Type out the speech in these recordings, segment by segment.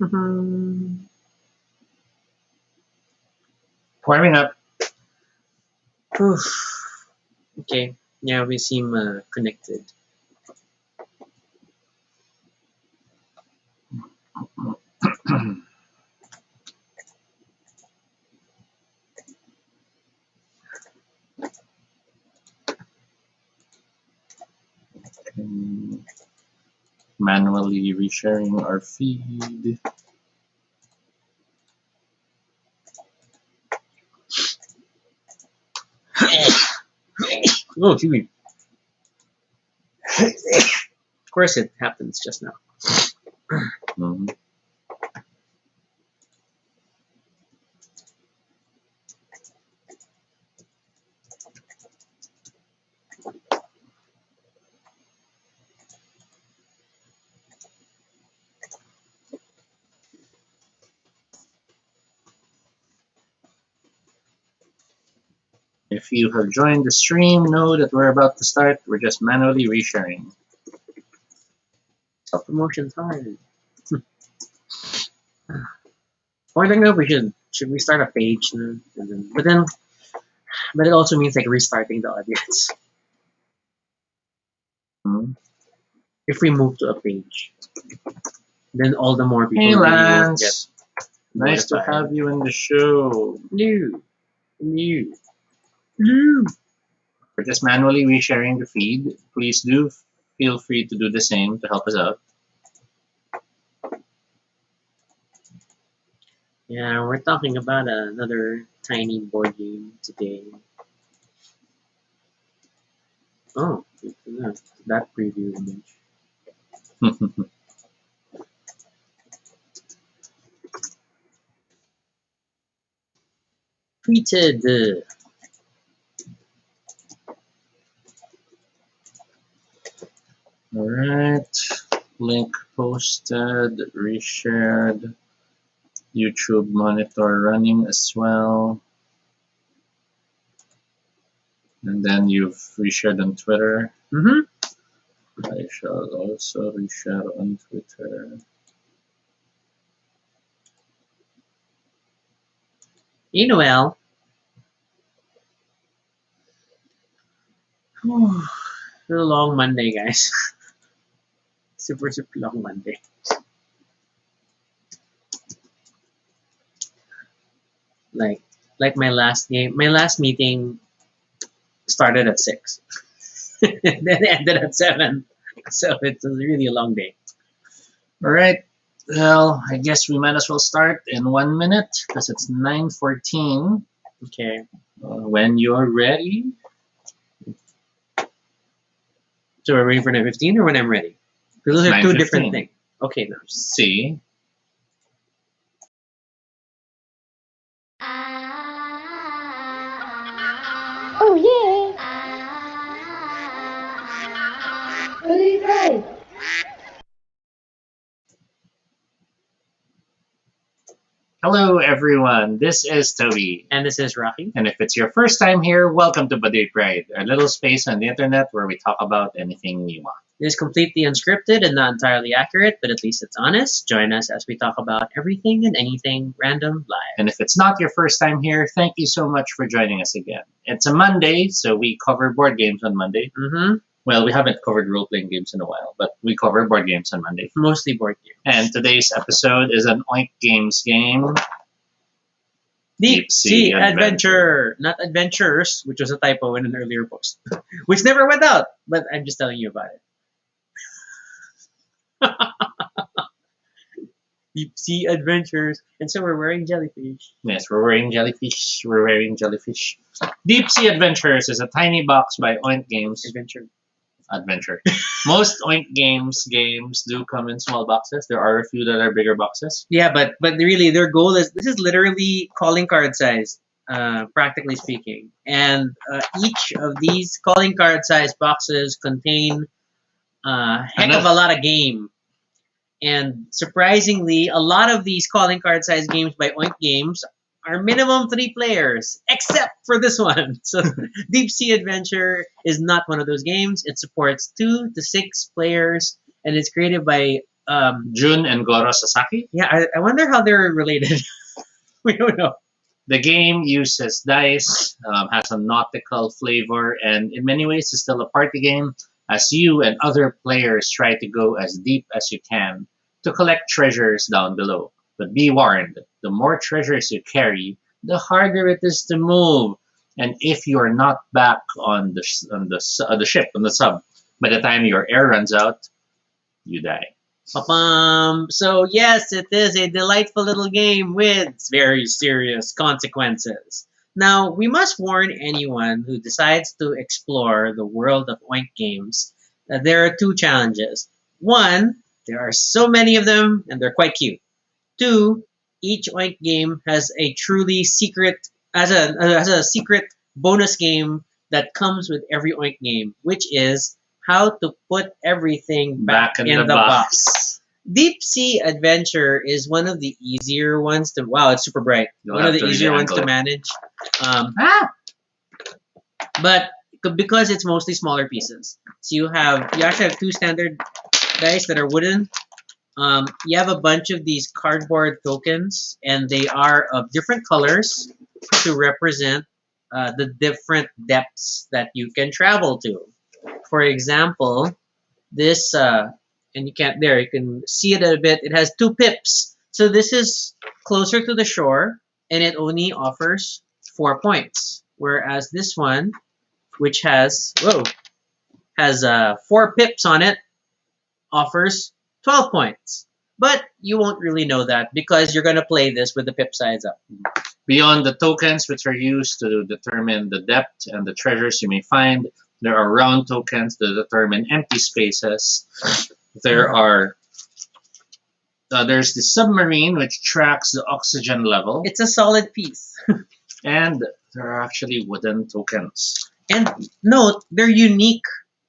Warming up. Okay, yeah, we seem connected. Manually resharing our feed. Oh, excuse me. Of course, it happens just now. Mhm. If you have joined the stream, know that we're about to start. We're just manually resharing. Self-promotion's hard. Or I think that we should we start a page, and then, but it also means like restarting the audience. Hmm. If we move to a page, then all the more people Hey really won't Lance, get nice to notified. have you in the show. New. We're just manually resharing the feed. Please do feel free to do the same to help us out. Yeah, we're talking about another tiny board game today. Oh, yeah, that preview image. Tweeted. Alright, link posted, reshared, YouTube monitor running as well. And then you've reshared on Twitter. I shall also reshare on Twitter. Well. It's a long Monday, guys. Super long Monday. Like my last meeting started at 6. Then ended at 7. So it's a really a long day. Alright, well, I guess we might as well start in 1 minute because it's 9:14. Okay. When you're ready. So we're ready for 9:15 or when I'm ready? Because those are two 9:15. different things. Okay, now. See? Oh yeah! Really great! Hello, everyone. This is Toby. And this is Rocky. And if it's your first time here, welcome to Baduy Pride, a little space on the internet where we talk about anything we want. It is completely unscripted and not entirely accurate, but at least it's honest. Join us as we talk about everything and anything random live. And if it's not your first time here, thank you so much for joining us again. It's a Monday, so we cover board games on Monday. Well, we haven't covered role-playing games in a while, but we cover board games on Monday. Mostly board games. And today's episode is an Oink Games game. Deep Sea Adventure, not Adventures, which was a typo in an earlier post, which never went out, but I'm just telling you about it. Deep Sea Adventures. And so we're wearing jellyfish. Yes, we're wearing jellyfish. We're wearing jellyfish. Deep Sea Adventures is a tiny box by Oink Games. Adventure. Most Oink Games games do come in small boxes. There are a few that are bigger boxes. Yeah, but really their goal is this is literally calling card size, practically speaking. And each of these calling card size boxes contain a heck of a lot of game. And surprisingly, a lot of these calling card size games by Oink Games are minimum 3 players, except for this one. So Deep Sea Adventure is not one of those games. It supports 2 to 6 players, and it's created by Jun and Goro Sasaki. Yeah, I wonder how they're related. We don't know. The game uses dice, has a nautical flavor, and in many ways is still a party game as you and other players try to go as deep as you can to collect treasures down below. But be warned, the more treasures you carry, the harder it is to move. And if you're not back on the ship, on the sub, by the time your air runs out, you die. Ba-bum. So yes, it is a delightful little game with very serious consequences. Now, we must warn anyone who decides to explore the world of Oink Games that there are two challenges. One, there are so many of them and they're quite cute. Two, each Oink game has a truly secret has a secret bonus game that comes with every Oink game, which is how to put everything back Back in in the the box. box. Deep Sea Adventure is one of the easier ones to. Wow, it's super bright. You'll One of have the to easier really ones to angle it. manage. Ah! But because it's mostly smaller pieces, so you actually have two standard dice that are wooden. You have a bunch of these cardboard tokens, and they are of different colors to represent the different depths that you can travel to. For example, this and you can't there you can see it a bit. It has 2 pips, so this is closer to the shore, and it only offers 4 points. Whereas this one, which has 4 pips on it, offers 12 points. But you won't really know that because you're gonna play this with the pip size up. Beyond the tokens, which are used to determine the depth and the treasures you may find, there are round tokens to determine empty spaces. There's the submarine, which tracks the oxygen level, It's a solid piece. and there are actually wooden tokens. And note, they're unique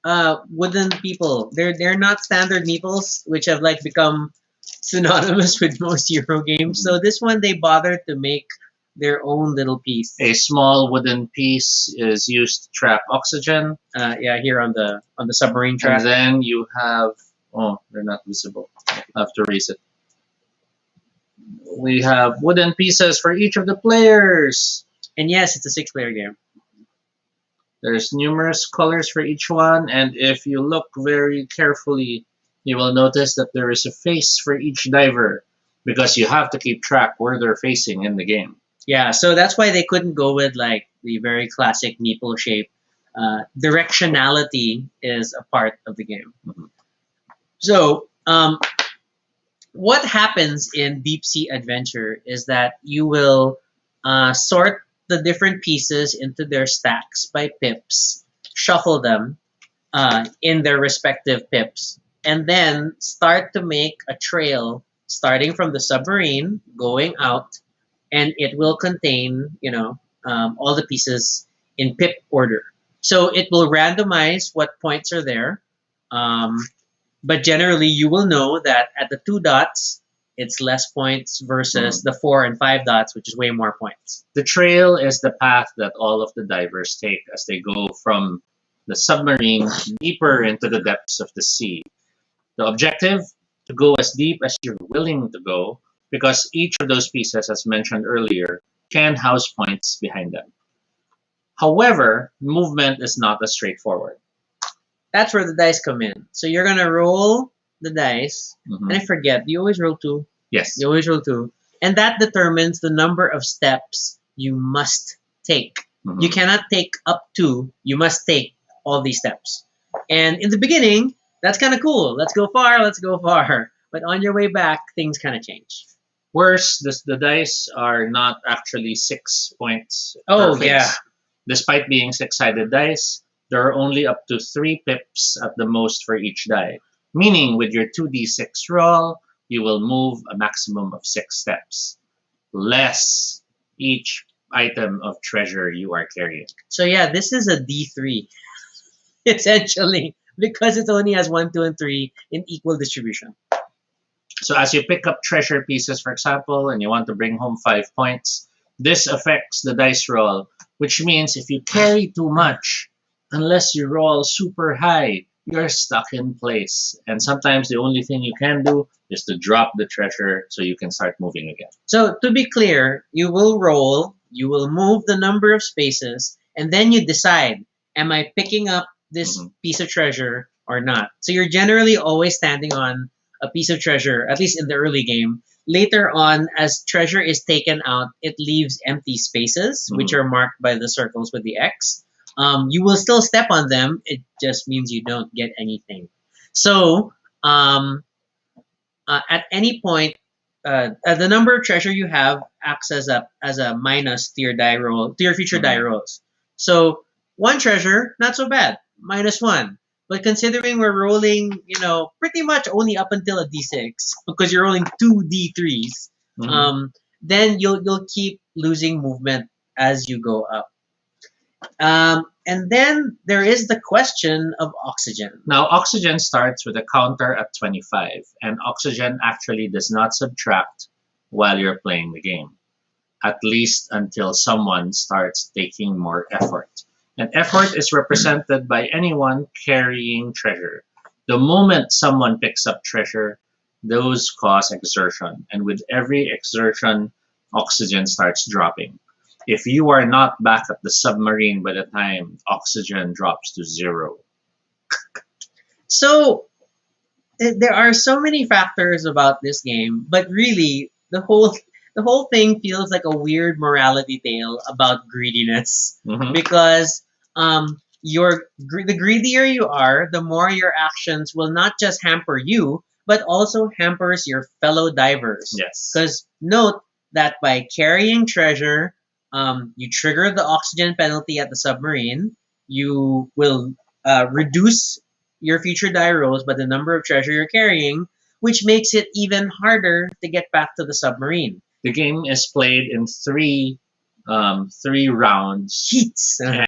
wooden people. They're not standard meeples, which have like become synonymous with most Euro games. So this one they bothered to make their own little piece. A small wooden piece is used to trap oxygen, Yeah, here on the submarine track. and then you have they're not visible. I have to raise it. We have wooden pieces for each of the players. And yes, it's a 6-player game. There's numerous colors for each one, and if you look very carefully, you will notice that there is a face for each diver because you have to keep track where they're facing in the game. Yeah, so that's why they couldn't go with like the very classic meeple shape. Directionality is a part of the game. Mhm. So, what happens in Deep Sea Adventure is that you will sort the different pieces into their stacks by pips, shuffle them in their respective pips, and then start to make a trail starting from the submarine going out, and it will contain, all the pieces in pip order. So it will randomize what points are there. But generally, you will know that at the 2 dots, it's less points versus the 4 and 5 dots, which is way more points. The trail is the path that all of the divers take as they go from the submarine deeper into the depths of the sea. The objective, to go as deep as you're willing to go, because each of those pieces, as mentioned earlier, can house points behind them. However, movement is not as straightforward. That's where the dice come in. So you're going to roll the dice. Mhm. And I forget, you always roll 2. Yes. You always roll 2. And that determines the number of steps you must take. Mhm. You cannot take up to, you must take all these steps. And in the beginning, that's kind of cool. Let's go far, let's go far. But on your way back, things kind of change. Worse, the dice are not actually 6 points Oh, per face. yeah. Despite being 6-sided dice, there are only up to 3 pips at the most for each die. Meaning, with your 2d6 roll, you will move a maximum of 6 steps, less each item of treasure you are carrying. So yeah, this is a D3, essentially, because it only has 1, 2, and 3 in equal distribution. So as you pick up treasure pieces, for example, and you want to bring home 5 points, this affects the dice roll, which means if you carry too much, unless you roll super high, you're stuck in place. And sometimes the only thing you can do is to drop the treasure so you can start moving again. So to be clear, you will roll, you will move the number of spaces, and then you decide, am I picking up this Mhm. piece of treasure or not? So you're generally always standing on a piece of treasure, at least in the early game. Later on, as treasure is taken out, it leaves empty spaces, which Mhm. are marked by the circles with the X. You will still step on them. It just means you don't get anything. So um, at any point, the number of treasure you have acts as a minus to your die roll to your future die Mhm. rolls. So one treasure, not so bad, -1. But considering we're rolling, pretty much only up until a d6 because you're rolling two d3s, Mhm. then you'll keep losing movement as you go up. And then there is the question of oxygen. Now, oxygen starts with a counter at 25, and oxygen actually does not subtract while you're playing the game, at least until someone starts taking more effort. And effort is represented by anyone carrying treasure. The moment someone picks up treasure, those cause exertion, and with every exertion, oxygen starts dropping. If you are not back at the submarine by the time oxygen drops to zero. So there are so many factors about this game, but really the whole thing feels like a weird morality tale about greediness Mhm. because the greedier you are, the more your actions will not just hamper you, but also hampers your fellow divers. Yes. Because note that by carrying treasure, you trigger the oxygen penalty at the submarine. You will reduce your future die rolls by the number of treasure you're carrying, which makes it even harder to get back to the submarine. The game is played in three rounds. Heats. And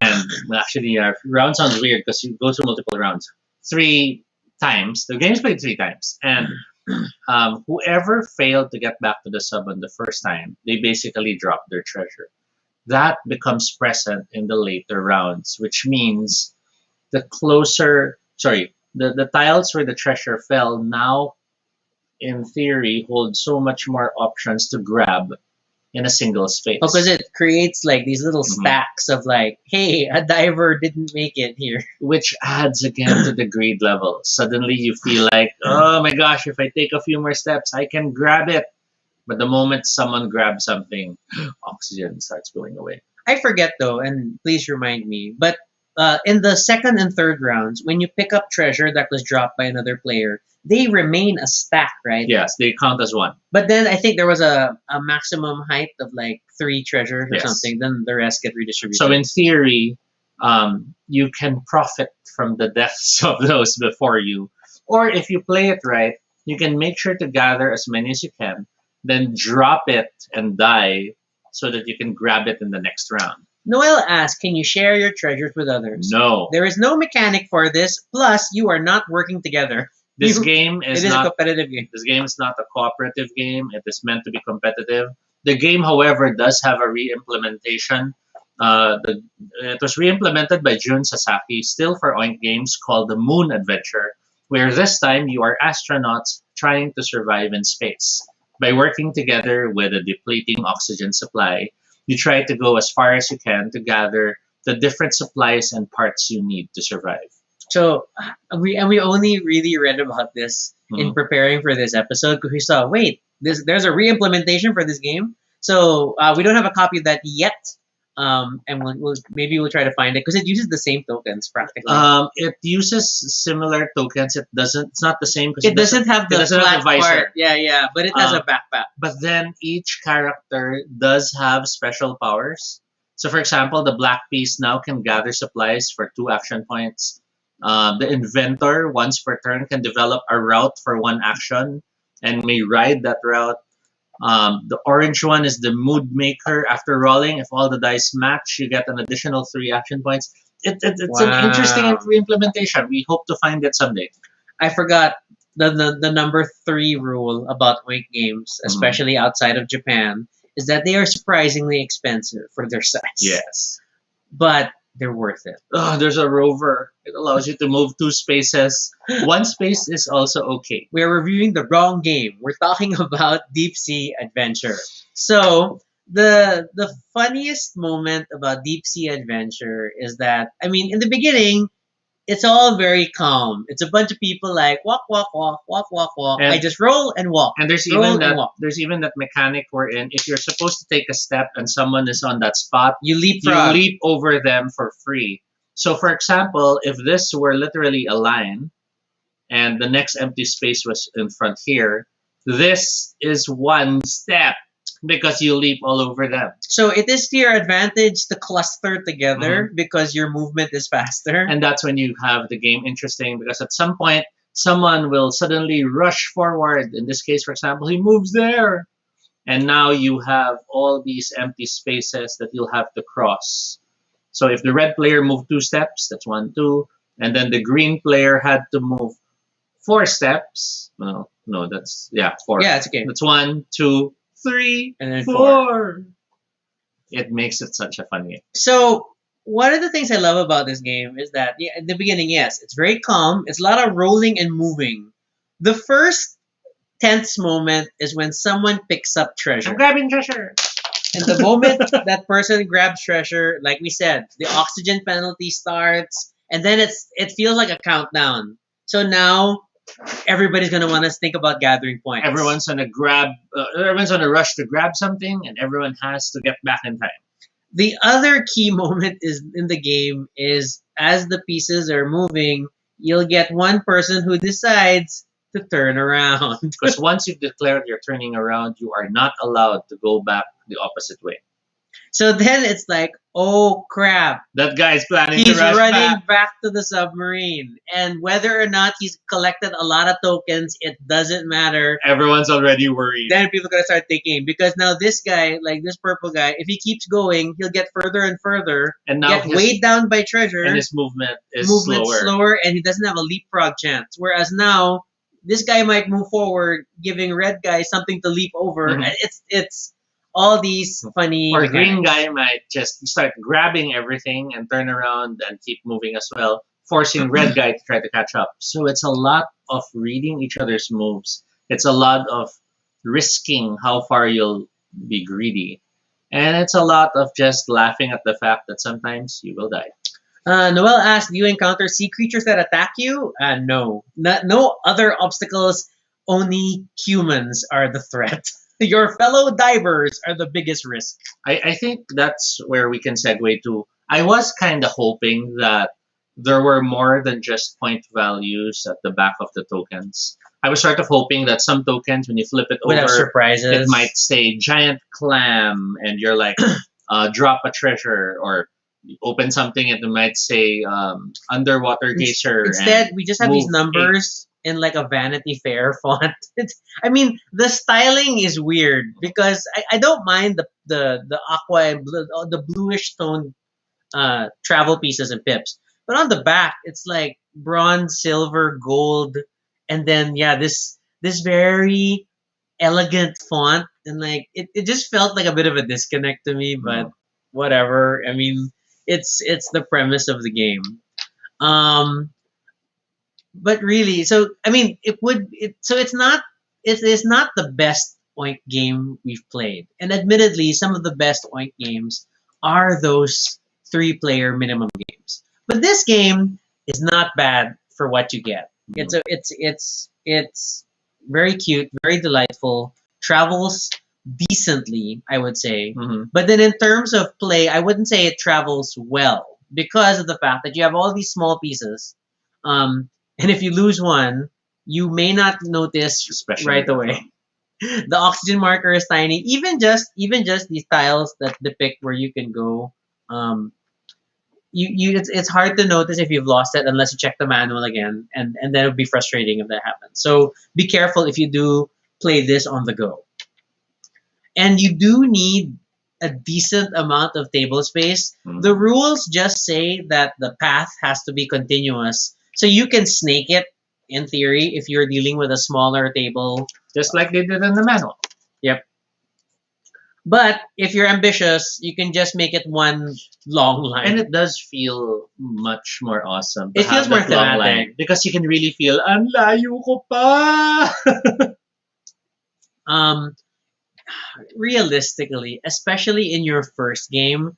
actually, round sounds weird because you go through multiple rounds. 3 times. The game's played 3 times. And whoever failed to get back to the sub on the first time, they basically drop their treasure. That becomes present in the later rounds, which means the tiles where the treasure fell now, in theory, hold so much more options to grab in a single space. Because it creates like these little Mhm. stacks of like, hey, a diver didn't make it here. Which adds again to the greed level. Suddenly you feel like, oh my gosh, if I take a few more steps, I can grab it. But the moment someone grabs something, oxygen starts going away. I forget though, and please remind me. But in the second and third rounds, when you pick up treasure that was dropped by another player, they remain a stack, right? Yes, they count as one. But then I think there was a maximum height of like 3 treasures or Yes. something. Then the rest get redistributed. So in theory, you can profit from the deaths of those before you. Or if you play it right, you can make sure to gather as many as you can, then drop it and die so that you can grab it in the next round. Noel asks, can you share your treasures with others? No. There is no mechanic for this. Plus, you are not working together. This You- game It is is a not competitive game. This game is not a cooperative game. It is meant to be competitive. The game, however, does have a re-implementation. It was re-implemented by Jun Sasaki, still for Oink Games, called the Moon Adventure, where this time you are astronauts trying to survive in space. By working together with a depleting oxygen supply, you try to go as far as you can to gather the different supplies and parts you need to survive. So we only really read about this in Mhm. preparing for this episode because we saw there's a re-implementation for this game. So we don't have a copy of that yet. And maybe we'll try to find it because it uses the same tokens practically. It uses similar tokens. It doesn't. It's not the same because It doesn't have the doesn't have flat the visor. part. Yeah, but it has a Um, backpack. But then each character does have special powers. So, for example, the black piece now can gather supplies for 2 action points. The inventor, once per turn, can develop a route for 1 action and may ride that route. The orange one is the mood maker. After rolling, if all the dice match, you get an additional 3 action points. It's an interesting Wow. implementation. We hope to find it someday. I forgot the number 3 rule about Oink Games, especially outside of Japan, is that they are surprisingly expensive for their size. Yes. But they're worth it. There's a rover. It allows you to move 2 spaces. 1 space is also okay. We're reviewing the wrong game. We're talking about Deep Sea Adventure. So the funniest moment about Deep Sea Adventure is that, I mean, in the beginning, it's all very calm. It's a bunch of people like walk, walk, walk, walk, walk, walk. And- I just roll and walk. And there's Roll even and that walk. mechanic wherein if you're supposed to take a step and someone is on that spot, You you leapfrog. leap over them for free. So for example, if this were literally a line and the next empty space was in front here, this is 1 step because you leap all over them. So it is to your advantage to cluster together because your movement is faster. And that's when you have the game interesting because at some point someone will suddenly rush forward. In this case, for example, he moves there. And now you have all these empty spaces that you'll have to cross. So if the red player moved 2 steps, that's 1, 2. And then the green player had to move 4 steps. No, that's 4. Yeah, it's okay. That's 1, 2, 3, And then 4. It makes it such a fun game. So one of the things I love about this game is that at the beginning, yes, it's very calm. It's a lot of rolling and moving. The first tense moment is when someone picks up treasure. I'm grabbing treasure. And the moment that person grabs treasure, like we said, the oxygen penalty starts, and then it feels like a countdown. So now everybody's gonna want to think about gathering points. Everyone's on a rush to grab something, and everyone has to get back in time. The other key moment is in the game is as the pieces are moving, you'll get one person who decides to turn around. Because once you've declared you're turning around, you are not allowed to go back the opposite way. So then it's like, oh crap. That guy is planning He's to rush running back. back to the submarine. And whether or not he's collected a lot of tokens, it doesn't matter. Everyone's already worried. Then people are going to start thinking. Because now this guy, like this purple guy, if he keeps going, he'll get further and further, And now get weighed down by treasure, and his movement is slower, and he doesn't have a leapfrog chance. Whereas now, this guy might move forward, giving red guy something to leap over. Mhm. And it's all these funny. Or green mechanics. guy might just start grabbing everything and turn around and keep moving as well, forcing red guy to try to catch up. So it's a lot of reading each other's moves. It's a lot of risking how far you'll be greedy. And it's a lot of just laughing at the fact that sometimes you will die. Noel asked, do you encounter sea creatures that attack you? No. No other obstacles. Only humans are the threat. Your fellow divers are the biggest risk. I think that's where we can segue to. I was kind of hoping that there were more than just point values at the back of the tokens. I was sort of hoping that some tokens, when you flip it Would have over, surprises. it might say giant clam, and you're like, drop a treasure, or you open something and it might say underwater geyser. Instead, we just have these move numbers in like a Vanity Fair font. I mean, the styling is weird because I don't mind the aqua and blue, the bluish tone travel pieces and pips, but on the back it's like bronze, silver, gold, and then this very elegant font, and like it just felt like a bit of a disconnect to me, but whatever. I mean, it's the premise of the game. But really, so I mean, it's not the best Oink game we've played, and admittedly, some of the best Oink games are those 3-player minimum games. But this game is not bad for what you get. It's very cute, very delightful, travels decently, I would say. Mhm. But then in terms of play, I wouldn't say it travels well because of the fact that you have all these small pieces. And if you lose one, you may not notice Especially right away. The oxygen marker is tiny. Even just these tiles that depict where you can go. It's hard to notice if you've lost it unless you check the manual again, and then it'll be frustrating if that happens. So be careful if you do play this on the go. And you do need a decent amount of table space. Mhm. The rules just say that the path has to be continuous, so you can snake it in theory if you're dealing with a smaller table. Just like they did in the manual. Yep. But if you're ambitious, you can just make it one long And line. it does feel much more awesome to It feels have more that long thematic. line because you can really feel ang layo ko pa. Um, Realistically, especially in your first game,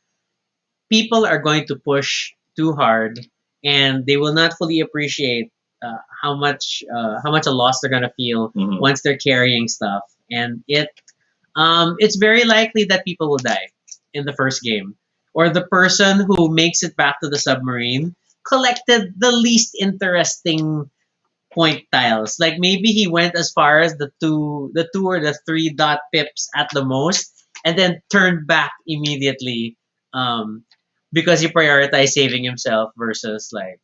people are going to push too hard, and they will not fully appreciate how much a loss they're gonna feel Mhm. once they're carrying stuff, and it's very likely that people will die in the first game, or the person who makes it back to the submarine collected the least interesting point tiles. Like maybe he went as far as the two or the three dot pips at the most, and then turned back immediately, um, because he prioritized saving himself versus like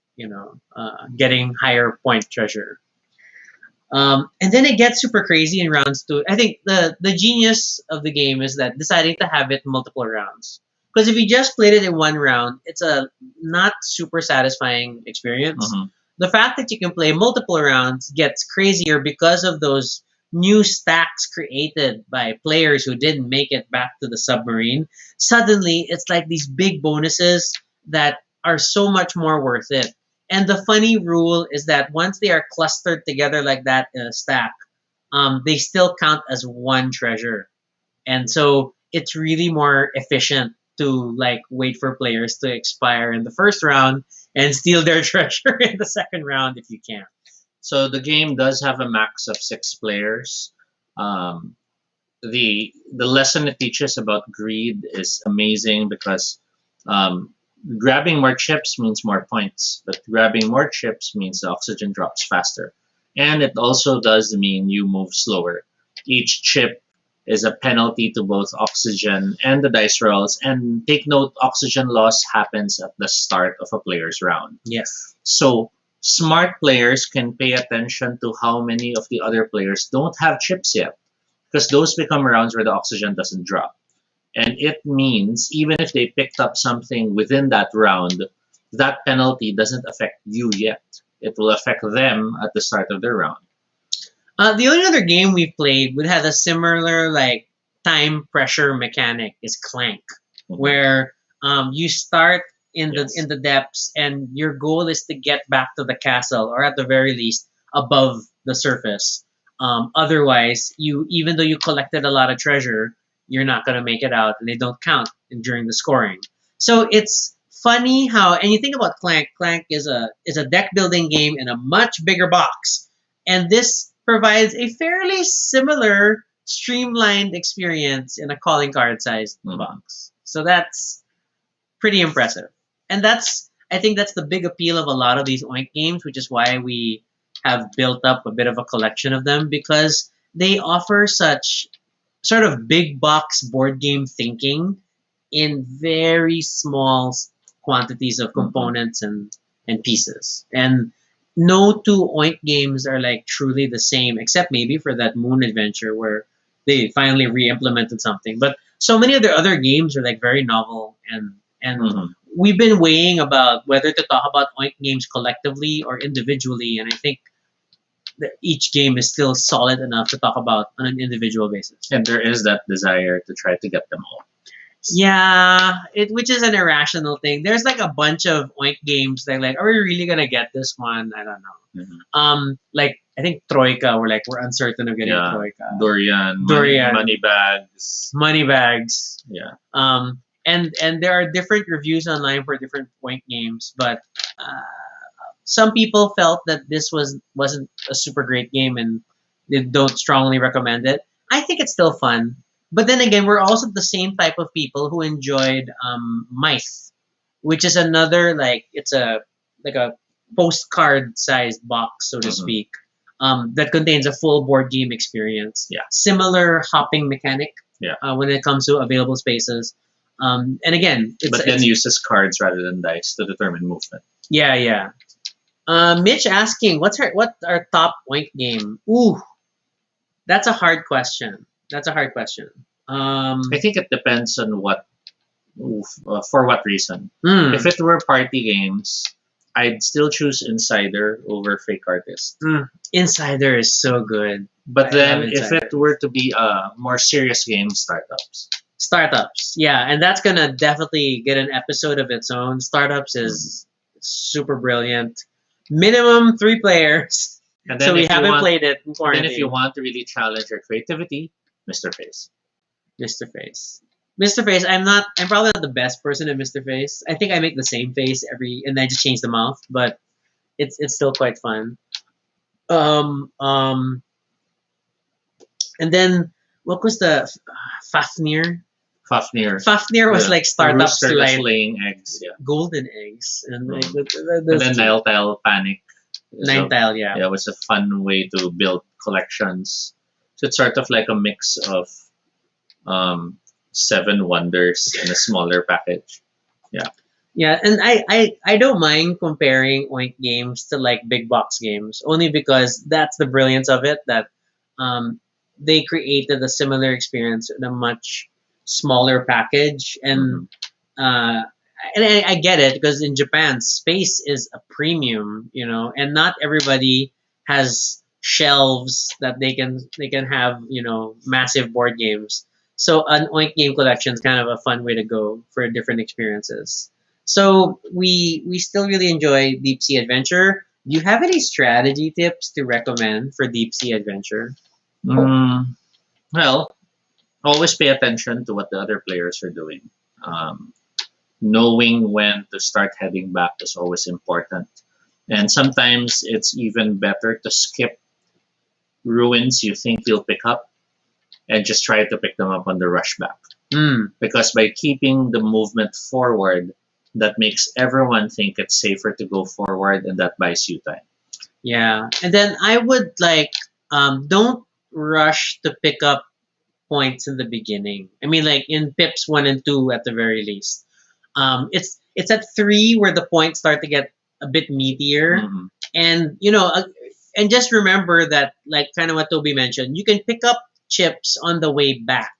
getting higher point treasure. And then it gets super crazy in rounds two. I think the genius of the game is that deciding to have it multiple rounds. Because if you just played it in one round, it's a not super satisfying experience. Mhm. The fact that you can play multiple rounds gets crazier because of those new stacks created by players who didn't make it back to the submarine. Suddenly, it's like these big bonuses that are so much more worth it. And the funny rule is that once they are clustered together like that in a stack, they still count as one treasure. And so it's really more efficient to like wait for players to expire in the first round and steal their treasure in the second round if you can. So the game does have a max of 6 players. Um, the lesson it teaches about greed is amazing because um, grabbing more chips means more points, but grabbing more chips means the oxygen drops faster, and it also does mean you move slower. Each chip is a penalty to both oxygen and the dice rolls, and take note, oxygen loss happens at the start of a player's round. Yes. So smart players can pay attention to how many of the other players don't have chips yet, because those become rounds where the oxygen doesn't drop. And it means even if they picked up something within that round, that penalty doesn't affect you yet. It will affect them at the start of their round. The only other game we've played would have a similar like time pressure mechanic is Clank, Mhm. where you start Yes. in the depths, and your goal is to get back to the castle, or at the very least above the surface. Otherwise, you even though you collected a lot of treasure, you're not gonna make it out, and they don't count during the scoring. So it's funny how, and you think about Clank. Clank is a deck building game in a much bigger box, and this provides a fairly similar streamlined experience in a calling card sized Mhm. box. So that's pretty impressive. And I think that's the big appeal of a lot of these Oink games, which is why we have built up a bit of a collection of them, because they offer such sort of big box board game thinking in very small quantities of components and pieces. And no two Oink games are like truly the same, except maybe for that Moon Adventure where they finally re-implemented something. But so many of the other games are like very novel, and Mhm. we've been weighing about whether to talk about Oink games collectively or individually, and I think that each game is still solid enough to talk about on an individual basis. And there is that desire to try to get them all. Yeah, which is an irrational thing. There's like a bunch of Oink games that like, are we really gonna get this one? I don't know. Mhm. Like I think Troika, we're uncertain of getting Yeah. Troika. Durian, Durian. money bags. Money bags. Yeah. And there are different reviews online for different Oink games, but some people felt that this wasn't a super great game, and they don't strongly recommend it. I think it's still fun. But then again, we're also the same type of people who enjoyed Mice, which is another it's a postcard sized box, so to Mhm. speak, that contains a full board game experience. Yeah. Similar hopping mechanic. Yeah. When it comes to available spaces. And again, But then uses cards rather than dice to determine movement. yeah. Mitch asking, what's our top Oink game? Ooh, that's a hard question. I think it depends on for what reason. Hmm. If it were party games, I'd still choose Insider over Fake Artist. Insider is so good. But I then love if Insider. it were to be a more serious game, Startups. Startups, yeah, and that's gonna definitely get an episode of its own. Startups is super brilliant. Minimum 3 players, And so then we if you haven't want, played it in and then if you quarantine. want to really challenge your creativity, Mr. Face. Mr. Face. Mr. Face, I'm not. I'm probably not the best person at Mr. Face. I think I make the same face and I just change the mouth, but it's still quite fun. Um, um, and then what was the Fafnir? Fafnir. Fafnir was like The startups rooster to that's like laying eggs, yeah. golden eggs and like And then Nile Tile Panic. Nine Tile, yeah. Yeah, it was a fun way to build collections. So it's sort of like a mix of um, Seven Wonders in a smaller package. Yeah. Yeah, and I don't mind comparing Oink games to like big box games, only because that's the brilliance of it, that um, they created a similar experience in a much smaller package. Mhm. Uh, and I get it, because in Japan space is a premium, and not everybody has shelves that they can have, massive board games. So an Oink game collection is kind of a fun way to go for different experiences. So we still really enjoy Deep Sea Adventure. Do you have any strategy tips to recommend for Deep Sea Adventure? Mm, well, always pay attention to what the other players are doing. Um, Knowing when to start heading back is always important. And sometimes it's even better to skip ruins you think you'll pick up and just try to pick them up on the rush back. Hmm. Because by keeping the movement forward, that makes everyone think it's safer to go forward, and that buys you time. Yeah, and then I would like don't rush to pick up points in the beginning. I mean, like in Pips 1 and 2 at the very least. It's at 3 where the points start to get a bit meatier, Mhm. and and just remember that, like kind of what Toby mentioned, you can pick up chips on the way back.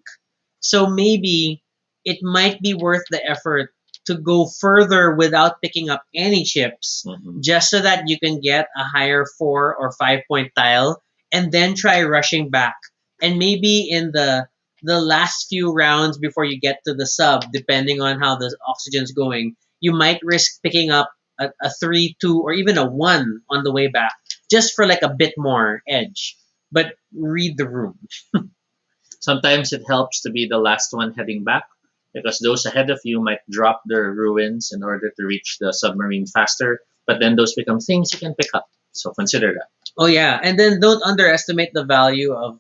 So maybe it might be worth the effort to go further without picking up any chips, Mhm. just so that you can get a higher 4 or 5 point tile, and then try rushing back. And maybe in the last few rounds before you get to the sub, depending on how the oxygen's going, you might risk picking up a 3, 2, or even a 1 on the way back, just for like a bit more edge. But read the room. Sometimes it helps to be the last one heading back because those ahead of you might drop their ruins in order to reach the submarine faster, but then those become things you can pick up. So consider that. Oh yeah, and then don't underestimate the value of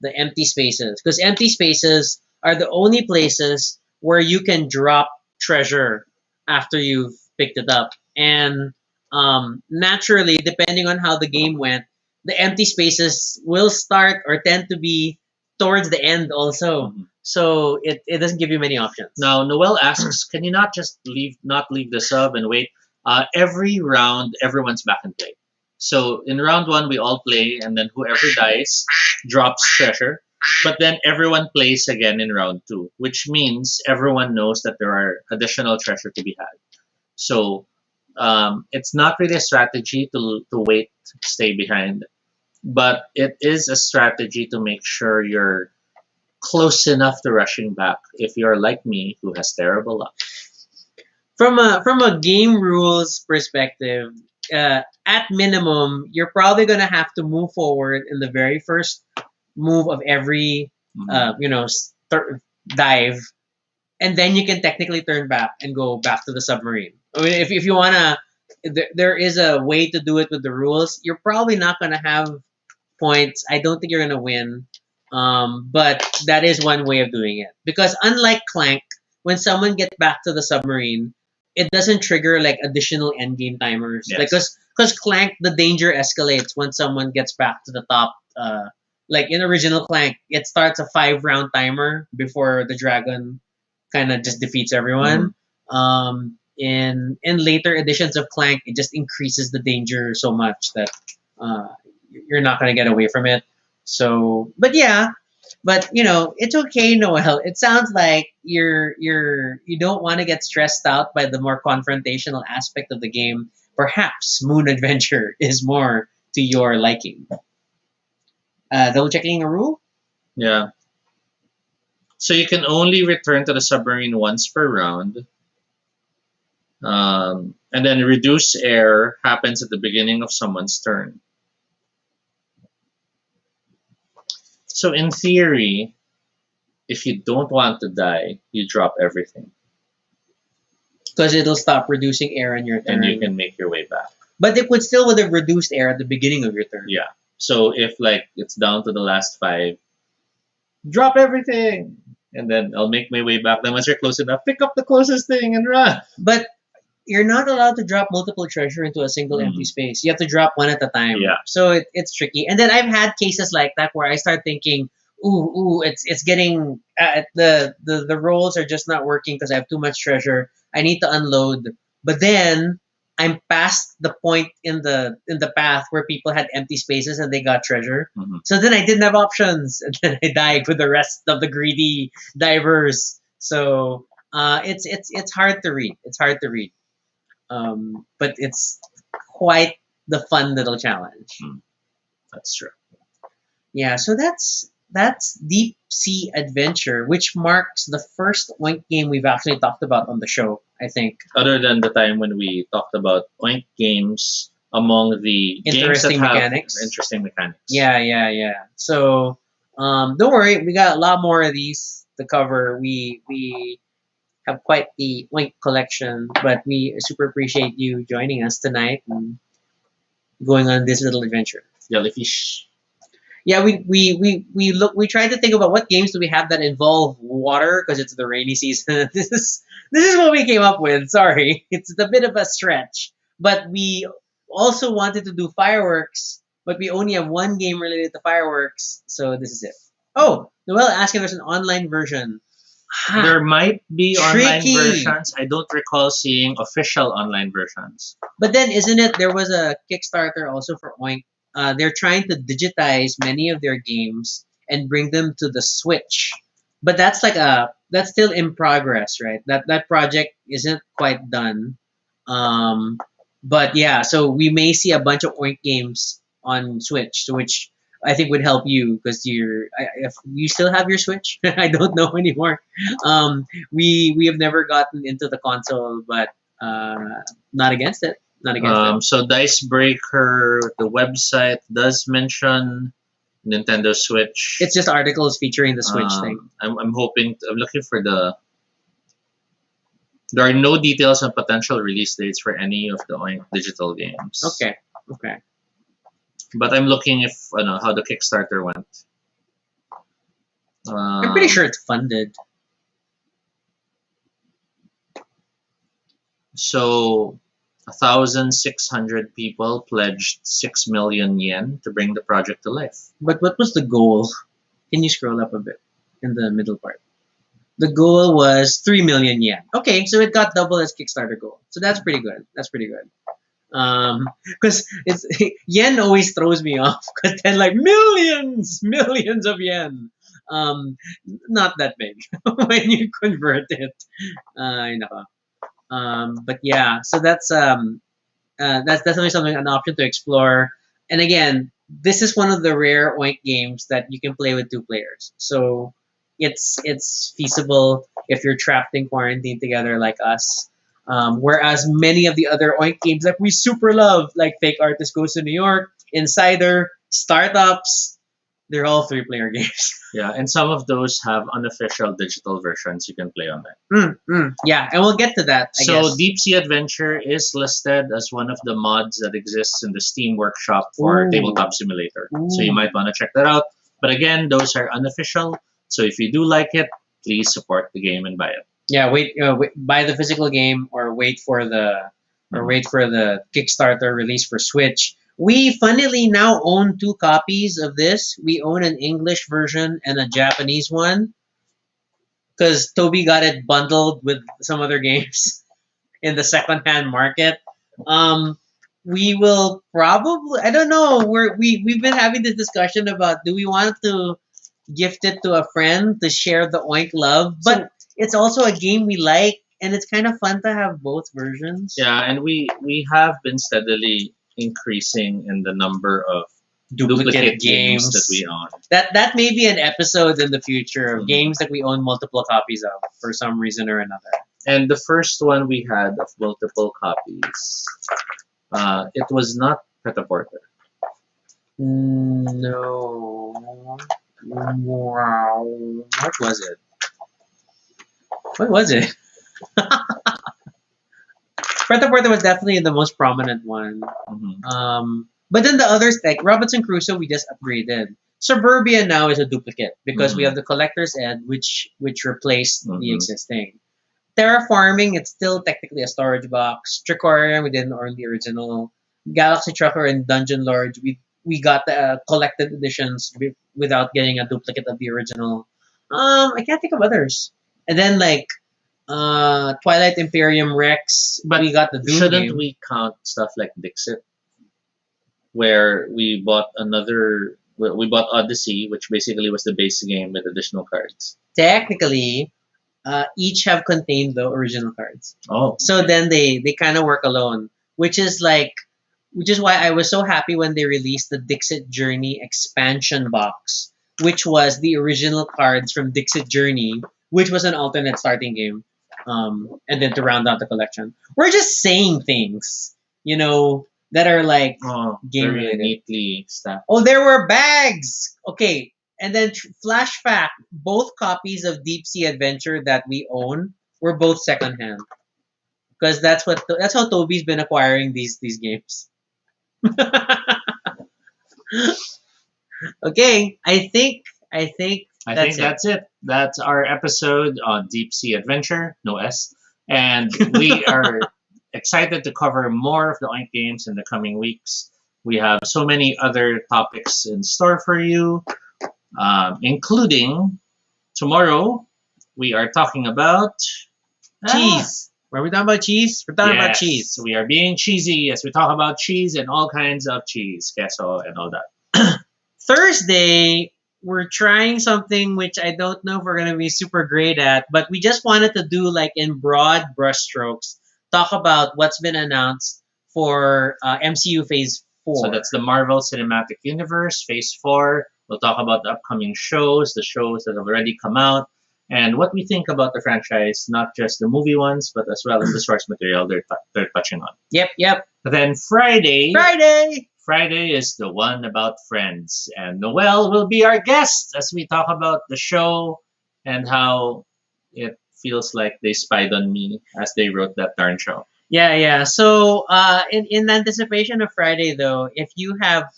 the empty spaces, because empty spaces are the only places where you can drop treasure after you've picked it up. And naturally, depending on how the game went, the empty spaces will start or tend to be towards the end also. Mhm. So it doesn't give you many options. Now, Noel asks, can you not just not leave the sub and wait? Every round, everyone's back in play. So in round one, we all play, and then whoever dies drops treasure. But then everyone plays again in round two, which means everyone knows that there are additional treasure to be had. So it's not really a strategy to wait, stay behind, but it is a strategy to make sure you're close enough to rushing back if you're like me who has terrible luck. From a game rules perspective, at minimum, you're probably gonna have to move forward in the very first move of every Mhm. dive, and then you can technically turn back and go back to the submarine. I mean, if you wanna, there is a way to do it with the rules. You're probably not gonna have points. I don't think you're gonna win. But that is one way of doing it. Because unlike Clank, when someone gets back to the submarine, it doesn't trigger like additional endgame timers. Yes. Like, because Clank, the danger escalates when someone gets back to the top. Like in original Clank, it starts a 5 round timer before the dragon kind of just defeats everyone. In later editions of Clank, it just increases the danger so much that uh, you're not gonna get away from it. So, but yeah, but it's okay, Noel. It sounds like you don't want to get stressed out by the more confrontational aspect of the game. Perhaps Moon Adventure is more to your liking. Double checking a rule. Yeah. So you can only return to the submarine once per round. And then reduce air happens at the beginning of someone's turn. So in theory, if you don't want to die, you drop everything Because it'll stop reducing air on your turn. and you can make your way back. But it would have reduced air at the beginning of your turn. Yeah. So if like it's down to the last 5, drop everything, and then I'll make my way back. Then once you're close enough, pick up the closest thing and run. But you're not allowed to drop multiple treasure into a single empty space. You have to drop one at a time. Yeah. So it's tricky. And then I've had cases like that where I start thinking, ooh, it's getting the rolls are just not working because I have too much treasure. I need to unload. But then I'm past the point in the path where people had empty spaces and they got treasure. Mhm. So then I didn't have options, and then I died with the rest of the greedy divers. So it's hard to read. It's hard to read. But it's quite the fun little challenge. That's true. Yeah, so that's Deep Sea Adventure, which marks the first Oink game we've actually talked about on the show, I think. Other than the time when we talked about Oink Games among the Interesting games that mechanics. have interesting mechanics. Yeah. So don't worry, we got a lot more of these to cover. We have quite the Oink collection, but we super appreciate you joining us tonight and going on this little adventure. Jellyfish. Yeah, we tried to think about what games do we have that involve water because it's the rainy season. This is what we came up with. Sorry, it's a bit of a stretch, but we also wanted to do fireworks, but we only have one game related to fireworks, so this is it. Oh, Noel asking if there's an online version. There might be online Tricky. versions. I don't recall seeing official online versions. But then, isn't it? There was a Kickstarter also for Oink. They're trying to digitize many of their games and bring them to the Switch. But that's that's still in progress, right? That project isn't quite done. But yeah, so we may see a bunch of Oink games on Switch, which I think would help you because if you still have your Switch, I don't know anymore. We have never gotten into the console, but not against it. Not against it. So Dicebreaker, the website does mention Nintendo Switch. It's just articles featuring the Switch thing. I'm hoping. I'm looking for the. There are no details on potential release dates for any of the Oink digital games. Okay. But I'm looking if how the Kickstarter went. I'm pretty sure it's funded. So 1,600 people pledged 6 million yen to bring the project to life. But what was the goal? Can you scroll up a bit in the middle part? The goal was 3 million yen. Okay, so it got double as Kickstarter goal. So that's pretty good. Because it's yen always throws me off because then like millions of yen. Not that big when you convert it. I know. But yeah, so that's definitely an option to explore. And again, this is one of the rare Oink games that you can play with 2 players. So it's feasible if you're trapped in quarantine together like us. Whereas many of the other Oink games that we super love, like Fake Artist Goes to New York, Insider, Startups, they're all 3-player games. Yeah, and some of those have unofficial digital versions you can play on that. Yeah, and we'll get to that, I guess. Deep Sea Adventure is listed as one of the mods that exists in the Steam Workshop for Ooh. Tabletop Simulator. So you Ooh. might want to check that out. But again, those are unofficial. So if you do like it, please support the game and buy it. Yeah, wait, buy the physical game or wait for the Kickstarter release for Switch. We funnily now own 2 copies of this. We own an English version and a Japanese one because Toby got it bundled with some other games in the secondhand market. We will probably, I don't know, we've been having this discussion about do we want to gift it to a friend to share the Oink love, but it's also a game we like and it's kind of fun to have both versions. Yeah, and we have been steadily increasing in the number of duplicate games that we own. That may be an episode in the future of Mhm. games that we own multiple copies of for some reason or another. And the first one we had of multiple copies, it was not Pret-a-Porter. No. Wow. What was it? What was it? Pret-a-Porter was definitely the most prominent one. Mhm. But then the others, like Robinson Crusoe, we just upgraded. Suburbia now is a duplicate because we Mhm. have the Collector's Ed, which replaced the Mhm. existing. Terraforming, it's still technically a storage box. Tricorium, we didn't own the original. Galaxy Trucker and Dungeon Lords, we got the collected editions without getting a duplicate of the original. I can't think of others. And then like Twilight Imperium Rex, But we got the Doom shouldn't game. we count stuff like Dixit, where we bought we bought Odyssey, which basically was the base game with additional cards. Technically, each have contained the original cards. Oh, So then they kind of work alone, which is why I was so happy when they released the Dixit Journey expansion box, which was the original cards from Dixit Journey, which was an alternate starting game, and then to round out the collection. We're just saying things, that are like game very related. neatly stacked. Oh, there were bags. Okay, and then flash fact: both copies of Deep Sea Adventure that we own were both secondhand because that's how Toby's been acquiring these games. Okay, I think I think that's it. that's it. That's our episode on Deep Sea Adventure, no S. And we are excited to cover more of the Oink games in the coming weeks. We have so many other topics in store for you, including tomorrow we are talking about Cheese. Were we talking about cheese? We're talking about Yes, cheese. we are being cheesy as we talk about cheese and all kinds of cheese, queso, and all that. Thursday, we're trying something which I don't know if we're going to be super great at, but we just wanted to do like in broad brushstrokes, talk about what's been announced for MCU Phase 4. So that's the Marvel Cinematic Universe, Phase 4. We'll talk about the upcoming shows, the shows that have already come out, and what we think about the franchise, not just the movie ones, but as well as the source material they're touching on. Yep. But then Friday Friday! is the one about Friends, and Noel will be our guest as we talk about the show and how it feels like they spied on me as they wrote that darn show. Yeah. So, in anticipation of Friday, though, if you have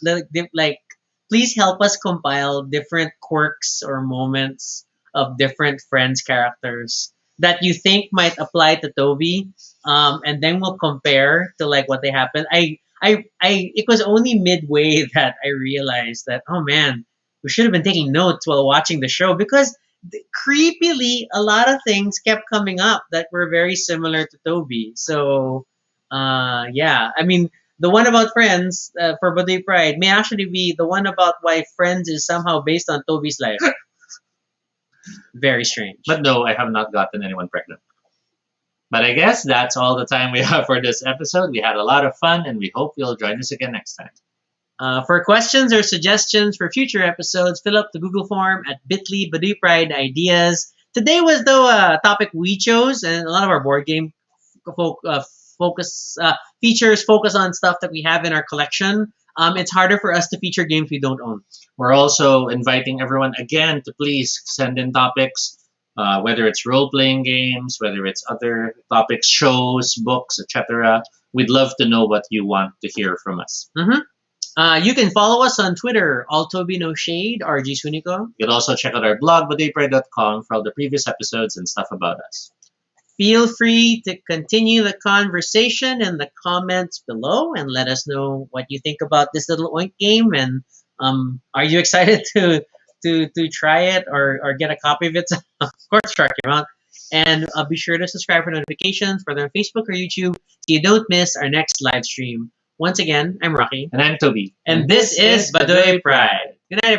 please help us compile different quirks or moments of different Friends characters that you think might apply to Toby, and then we'll compare to like what they happen. It was only midway that I realized that, oh man, we should have been taking notes while watching the show because creepily a lot of things kept coming up that were very similar to Toby. So, yeah, I mean, the one about Friends for Baduy Pride may actually be the one about why Friends is somehow based on Toby's life. Very strange. But no, I have not gotten anyone pregnant. But I guess that's all the time we have for this episode. We had a lot of fun, and we hope you'll join us again next time. For questions or suggestions for future episodes, fill up the Google form at bit.ly Baduy Pride Ideas. Today was though a topic we chose, and a lot of our board game features focus on stuff that we have in our collection. It's harder for us to feature games we don't own. We're also inviting everyone again to please send in topics, whether it's role-playing games, whether it's other topics, shows, books, etc. We'd love to know what you want to hear from us. You can follow us on Twitter, Altoby No Shade, RG Suniko. You can also check out our blog, baduypride.com, for all the previous episodes and stuff about us. Feel free to continue the conversation in the comments below and let us know what you think about this little Oink game. And are you excited to try it or get a copy of it? Of course, check it out. And be sure to subscribe for notifications, whether on Facebook or YouTube, so you don't miss our next live stream. Once again, I'm Rocky. And I'm Toby. And this is Baduy Pride. Good night, everyone.